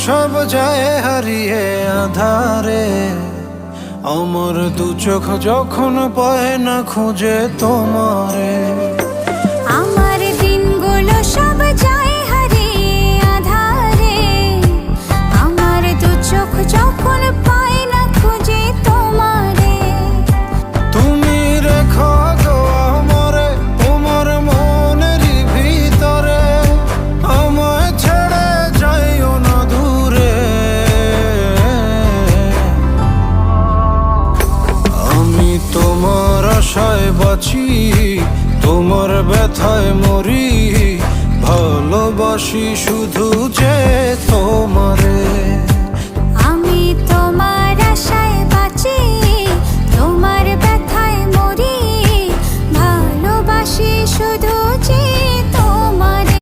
সব যায় হারিয়ে আধারে, আমার দু চোখ যখন পায় না খুঁজে তোমারে। আমার দিনগুলো সব যায় হারিয়ে আধারে, আমার দু চোখ যখন পায় না খুঁজে তোমারে। তুমি রেখো গো আমারে তোমার মনের ভিতরে, আমায় ছেড়ে যাইও না দূরে। আমি তোমার আশায় বাঁচি, তোমার ব্যথায় মরি, ভালোবাসি শুধু যে তোমার।